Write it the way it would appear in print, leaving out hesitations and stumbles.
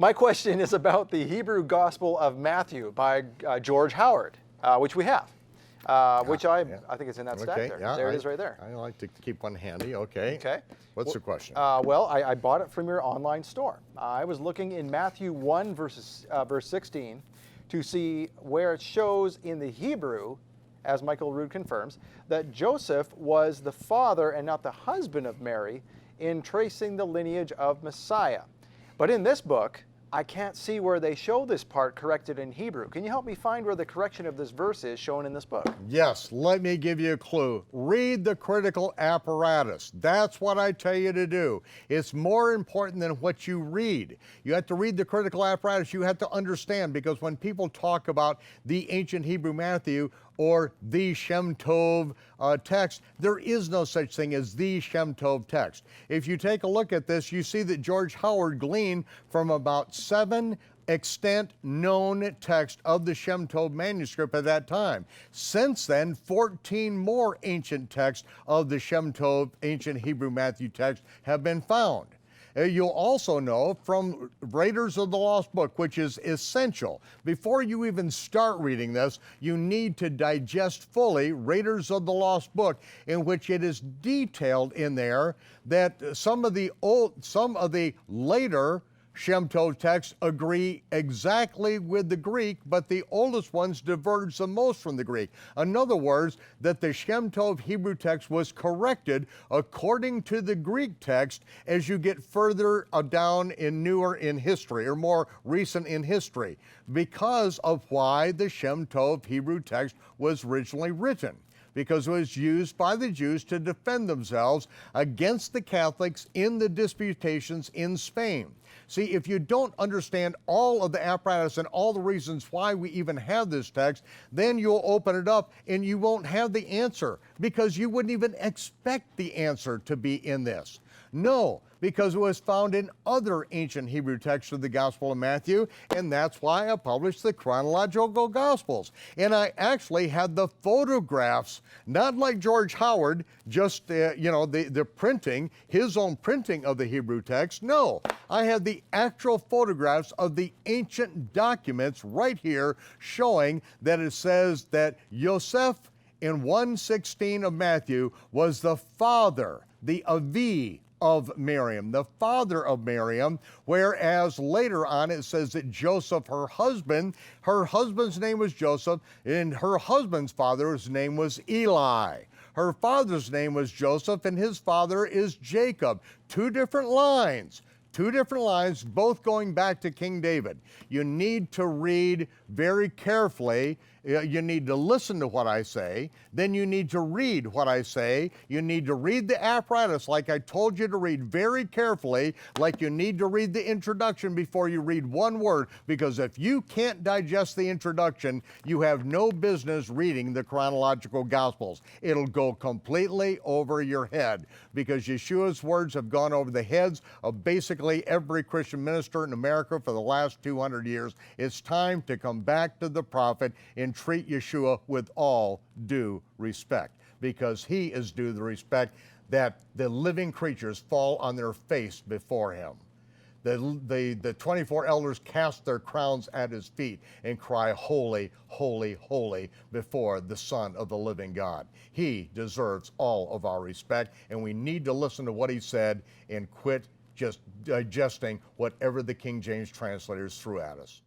My question is about the Hebrew Gospel of Matthew by George Howard, which we have, which I think it's in that stack there. Yeah, There it is right there. I like to keep one handy. Okay. Okay. What's the question? Well, I bought it from your online store. I was looking in Matthew 1, verse 16, to see where it shows in the Hebrew, as Michael Rood confirms, that Joseph was the father and not the husband of Mary in tracing the lineage of Messiah. But in this book, I can't see where they show this part corrected in Hebrew. Can you help me find where the correction of this verse is shown in this book? Yes, let me give you a clue. Read the critical apparatus. That's what I tell you to do. It's more important than what you read. You have to read the critical apparatus. You have to understand, because when people talk about the ancient Hebrew Matthew or the Shem Tov text, there is no such thing as the Shem Tov text. If you take a look at this, you see that George Howard gleaned from about 7 extant known text of the Shem Tov manuscript at that time. Since then, 14 more ancient texts of the Shem Tov ancient Hebrew Matthew text have been found. You'll also know from Raiders of the Lost Book, which is essential. Before you even start reading this, you need to digest fully Raiders of the Lost Book, in which it is detailed in there that some of the later Shem Tov texts agree exactly with the Greek, but the oldest ones diverge the most from the Greek. In other words, that the Shem Tov Hebrew text was corrected according to the Greek text as you get further down in newer in history, or more recent in history, because of why the Shem Tov Hebrew text was originally written. Because it was used by the Jews to defend themselves against the Catholics in the disputations in Spain. See, if you don't understand all of the apparatus and all the reasons why we even have this text, then you'll open it up and you won't have the answer, because you wouldn't even expect the answer to be in this. No, because it was found in other ancient Hebrew texts of the Gospel of Matthew, and that's why I published the chronological Gospels. And I actually had the photographs, not like George Howard, just the printing, his own printing of the Hebrew text. No, I had the actual photographs of the ancient documents right here, showing that it says that Yosef in 1:16 of Matthew was the father, the Avi, of Miriam, the father of Miriam, whereas later on it says that Joseph, her husband's name was Joseph, and her husband's father's name was Eli. Her father's name was Joseph, and his father is Jacob. Two different lines, both going back to King David. You need to read very carefully. You need to listen to what I say. Then you need to read what I say. You need to read the apparatus like I told you to read very carefully, like you need to read the introduction before you read one word, because if you can't digest the introduction, you have no business reading the chronological Gospels. It'll go completely over your head, because Yeshua's words have gone over the heads of basically every Christian minister in America for the last 200 years. It's time to come back to the prophet and treat Yeshua with all due respect, because he is due the respect that the living creatures fall on their face before him. The 24 elders cast their crowns at his feet and cry, holy, holy, holy, before the Son of the living God. He deserves all of our respect, and we need to listen to what he said and quit just digesting whatever the King James translators threw at us.